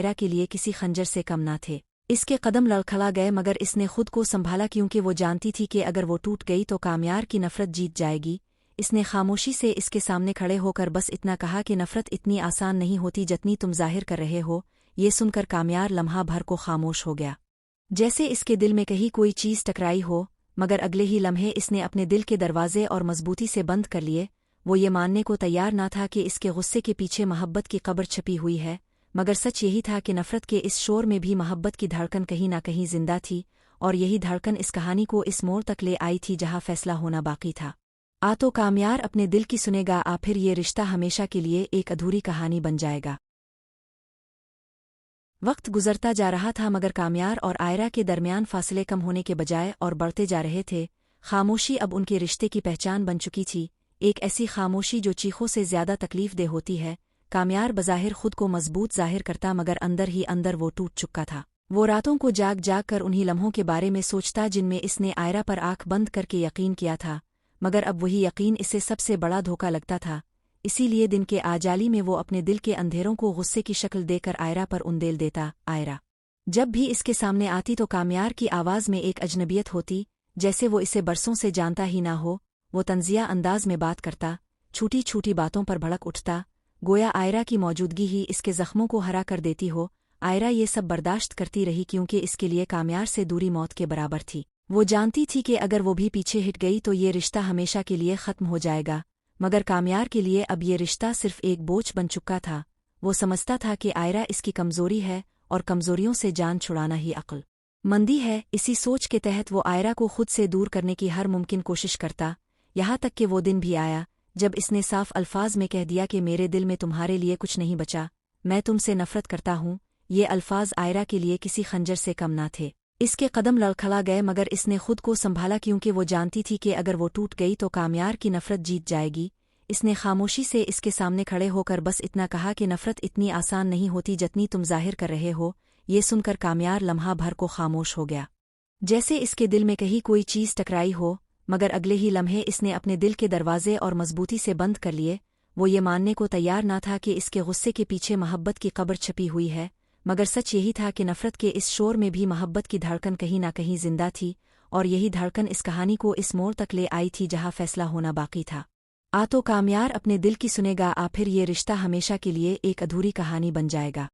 आयरा के लिए किसी खंजर से कम ना थे। इसके कदम लड़खड़ा गए मगर इसने खुद को संभाला क्योंकि वो जानती थी कि अगर वो टूट गई तो कामयार की नफरत जीत जाएगी। इसने खामोशी से इसके सामने खड़े होकर बस इतना कहा कि नफरत इतनी आसान नहीं होती जितनी तुम जाहिर कर रहे हो। ये सुनकर कामयार लम्हा भर को खामोश हो गया, जैसे इसके दिल में कहीं कोई चीज टकराई हो, मगर अगले ही लम्हे इसने अपने दिल के दरवाजे और मजबूती से बंद कर लिए। वो ये मानने को तैयार ना था कि इसके गुस्से के पीछे मोहब्बत की कब्र छपी हुई है, मगर सच यही था कि नफरत के इस शोर में भी मोहब्बत की धड़कन कहीं ना कहीं जिंदा थी, और यही धड़कन इस कहानी को इस मोड़ तक ले आई थी जहां फैसला होना बाकी था। आ तो कामयार अपने दिल की सुनेगा, आ फिर ये रिश्ता हमेशा के लिए एक अधूरी कहानी बन जाएगा। वक्त गुजरता जा रहा था मगर कामयार और आयरा के दरमियान फासले कम होने के बजाय और बढ़ते जा रहे थे। खामोशी अब उनके रिश्ते की पहचान बन चुकी थी, एक ऐसी खामोशी जो चीखों से ज्यादा तकलीफ दे होती है। कामयार बज़ाहिर खुद को मजबूत जाहिर करता मगर अंदर ही अंदर वो टूट चुका था। वो रातों को जाग जाग कर उन्हीं लम्हों के बारे में सोचता जिनमें इसने आयरा पर आंख बंद करके यकीन किया था, मगर अब वही यकीन इसे सबसे बड़ा धोखा लगता था। इसीलिए दिन के आजाली में वो अपने दिल के अंधेरों को गुस्से की शक्ल देकर आयरा पर उंडेल देता। आयरा जब भी इसके सामने आती तो कामयार की आवाज में एक अजनबियत होती, जैसे वो इसे बरसों से जानता ही ना हो। वो तंजिया अंदाज में बात करता, छोटी छोटी बातों पर भड़क उठता, गोया आयरा की मौजूदगी ही इसके जख्मों को हरा कर देती हो। आयरा ये सब बर्दाश्त करती रही क्योंकि इसके लिए कामयार से दूरी मौत के बराबर थी। वो जानती थी कि अगर वो भी पीछे हट गई तो ये रिश्ता हमेशा के लिए खत्म हो जाएगा, मगर कामयार के लिए अब ये रिश्ता सिर्फ एक बोझ बन चुका था। वो समझता था कि आयरा इसकी कमजोरी है और कमजोरियों से जान छुड़ाना ही अक्ल मंदी है। इसी सोच के तहत वो आयरा को खुद से दूर करने की हर मुमकिन कोशिश करता, यहाँ तक कि वो दिन भी आया जब इसने साफ अल्फाज में कह दिया कि मेरे दिल में तुम्हारे लिए कुछ नहीं बचा, मैं तुमसे नफरत करता हूँ। ये अल्फाज आयरा के लिए किसी खंजर से कम ना थे। इसके कदम लड़खड़ा गए मगर इसने खुद को संभाला क्योंकि वो जानती थी कि अगर वो टूट गई तो कामयार की नफरत जीत जाएगी। इसने खामोशी से इसके सामने खड़े होकर बस इतना कहा कि नफरत इतनी आसान नहीं होती जितनी तुम जाहिर कर रहे हो। ये सुनकर कामयार लम्हा भर को खामोश हो गया, जैसे इसके दिल में कहीं कोई चीज टकराई हो, मगर अगले ही लम्हे इसने अपने दिल के दरवाजे और मजबूती से बंद कर लिए। वो ये मानने को तैयार ना था कि इसके गुस्से के पीछे मोहब्बत की कब्र छपी हुई है, मगर सच यही था कि नफरत के इस शोर में भी मोहब्बत की धड़कन कहीं ना कहीं जिंदा थी, और यही धड़कन इस कहानी को इस मोड़ तक ले आई थी जहां फैसला होना बाकी था। आ तो कामयार अपने दिल की सुनेगा, आ फिर ये रिश्ता हमेशा के लिए एक अधूरी कहानी बन जाएगा।